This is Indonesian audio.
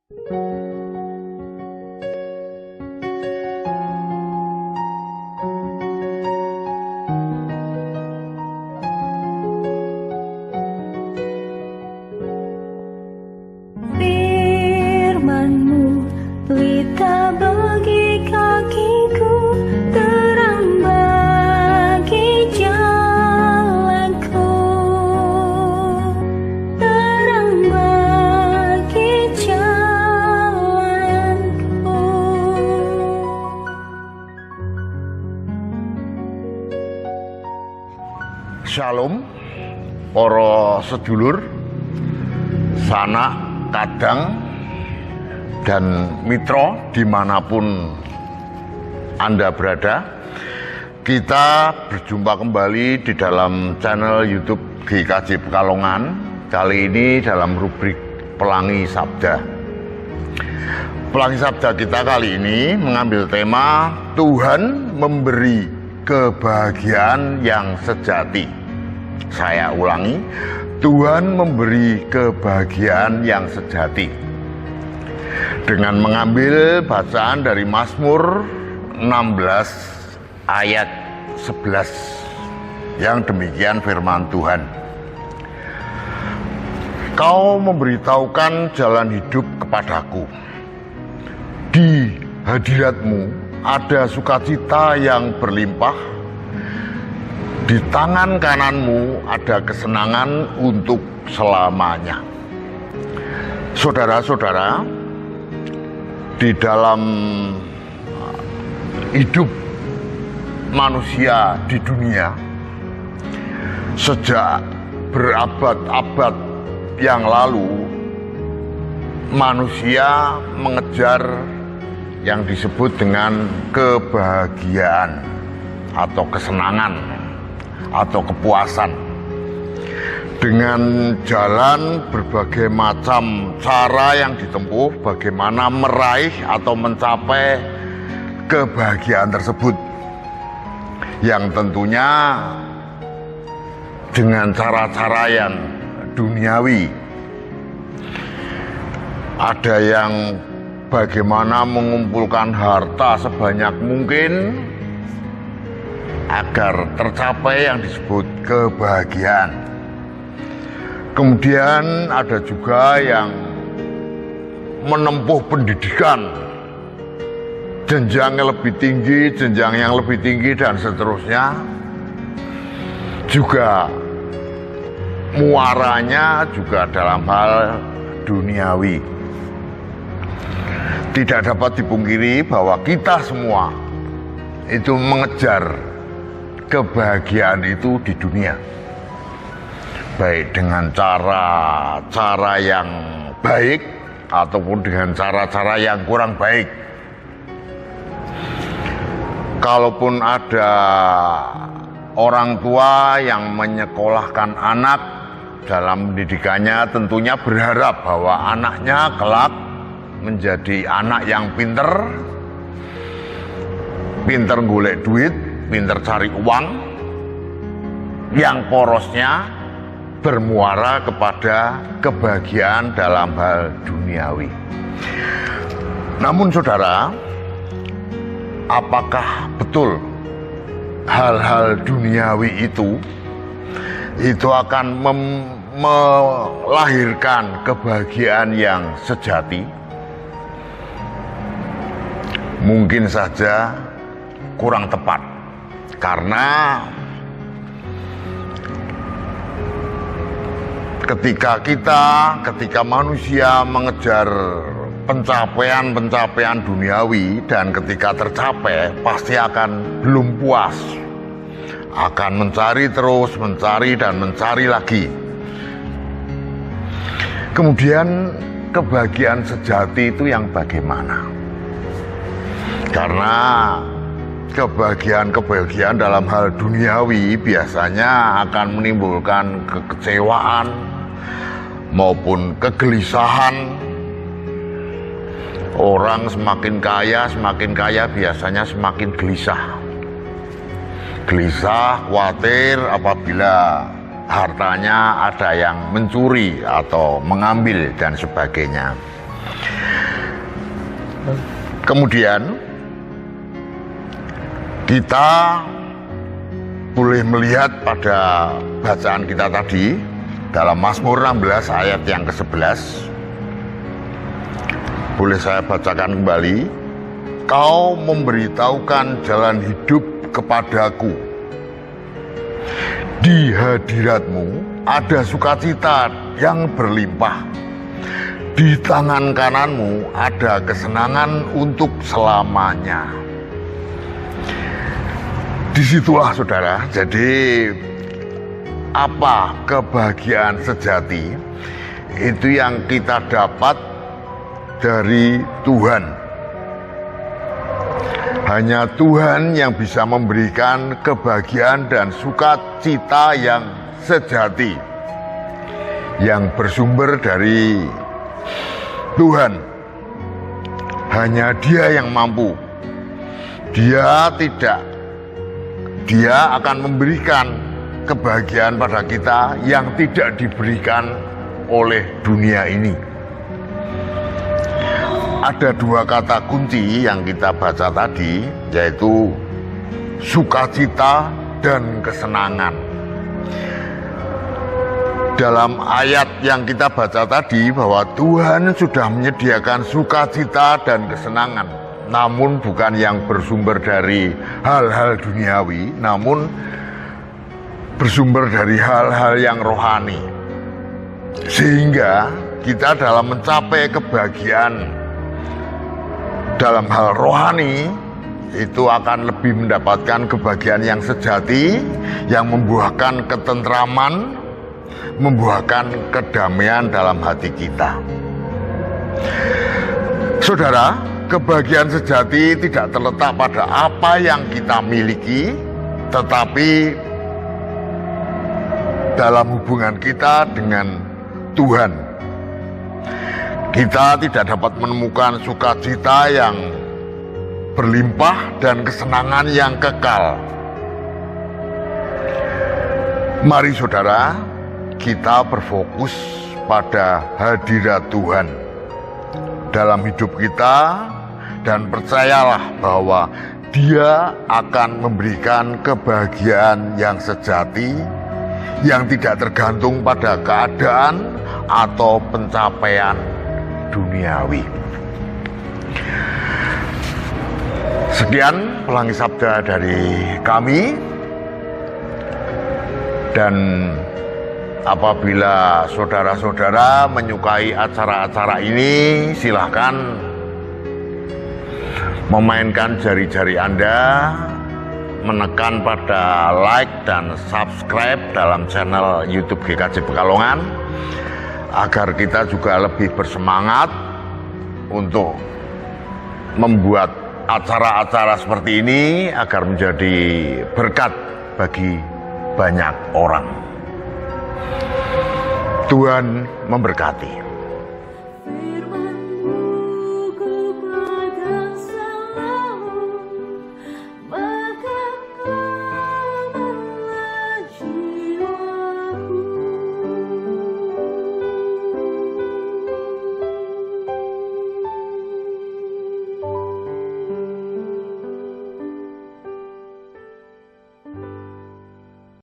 Firman-Mu pelita bagi kakiku, terang bagi jalanku, terang bagi jalanku. Shalom, para sedulur, sanak, kadang, dan mitra dimanapun Anda berada. Kita berjumpa kembali di dalam channel YouTube GKJ Pekalongan. Kali ini dalam rubrik Pelangi Sabda. Pelangi Sabda kita kali ini mengambil tema Tuhan memberi kebahagiaan yang sejati. Saya ulangi, Tuhan memberi kebahagiaan yang sejati. Dengan mengambil bacaan dari Mazmur 16 ayat 11 yang demikian firman Tuhan. Kau memberitahukan jalan hidup kepadaku. Di hadirat-Mu ada sukacita yang berlimpah. Di tangan kanan-Mu ada kesenangan untuk selamanya. Saudara-saudara, di dalam hidup manusia di dunia, sejak berabad-abad yang lalu, manusia mengejar yang disebut dengan kebahagiaan atau kesenangan atau kepuasan dengan jalan berbagai macam cara yang ditempuh bagaimana meraih atau mencapai kebahagiaan tersebut, yang tentunya dengan cara-cara yang duniawi. Ada yang bagaimana mengumpulkan harta sebanyak mungkin agar tercapai yang disebut kebahagiaan. Kemudian ada juga yang menempuh pendidikan, jenjang yang lebih tinggi, jenjang yang lebih tinggi, dan seterusnya. Juga muaranya juga dalam hal duniawi. Tidak dapat dipungkiri bahwa kita semua itu mengejar kebahagiaan itu di dunia, baik dengan cara-cara yang baik ataupun dengan cara-cara yang kurang baik. Kalaupun ada orang tua yang menyekolahkan anak dalam pendidikannya, tentunya berharap bahwa anaknya kelak menjadi anak yang pinter golek duit, pinter cari uang, yang porosnya bermuara kepada kebahagiaan dalam hal duniawi. Namun saudara, apakah betul hal-hal duniawi itu akan melahirkan kebahagiaan yang sejati? Mungkin saja kurang tepat, karena ketika manusia mengejar pencapaian duniawi dan ketika tercapai pasti akan belum puas, akan mencari terus, mencari dan mencari lagi. Kemudian kebahagiaan sejati itu yang bagaimana? Karena kebahagiaan dalam hal duniawi biasanya akan menimbulkan kekecewaan maupun kegelisahan. Orang semakin kaya biasanya semakin gelisah, khawatir apabila hartanya ada yang mencuri atau mengambil dan sebagainya. Kemudian kita boleh melihat pada bacaan kita tadi dalam Mazmur 16 ayat yang ke-11. Boleh saya bacakan kembali. Kau memberitahukan jalan hidup kepadaku. Di hadiratmu ada sukacita yang berlimpah. Di tangan kananmu ada kesenangan untuk selamanya. Disitulah saudara, jadi apa kebahagiaan sejati? Itu yang kita dapat dari Tuhan. Hanya Tuhan yang bisa memberikan kebahagiaan dan sukacita yang sejati, yang bersumber dari Tuhan. Hanya Dia yang mampu. Dia akan memberikan kebahagiaan pada kita yang tidak diberikan oleh dunia ini. Ada dua kata kunci yang kita baca tadi, yaitu sukacita dan kesenangan. Dalam ayat yang kita baca tadi bahwa Tuhan sudah menyediakan sukacita dan kesenangan, namun bukan yang bersumber dari hal-hal duniawi, namun bersumber dari hal-hal yang rohani. Sehingga kita dalam mencapai kebahagiaan dalam hal rohani itu akan lebih mendapatkan kebahagiaan yang sejati, yang membuahkan ketentraman, membuahkan kedamaian dalam hati kita. Saudara, kebahagiaan sejati tidak terletak pada apa yang kita miliki, tetapi dalam hubungan kita dengan Tuhan. Kita tidak dapat menemukan sukacita yang berlimpah dan kesenangan yang kekal. Mari saudara, kita berfokus pada hadirat Tuhan dalam hidup kita dan percayalah bahwa Dia akan memberikan kebahagiaan yang sejati, yang tidak tergantung pada keadaan atau pencapaian duniawi. Sekian Pelangi Sabda dari kami, dan apabila saudara-saudara menyukai acara-acara ini, silahkan memainkan jari-jari Anda, menekan pada like dan subscribe dalam channel YouTube GKJ Pekalongan, agar kita juga lebih bersemangat untuk membuat acara-acara seperti ini agar menjadi berkat bagi banyak orang. Tuhan memberkati.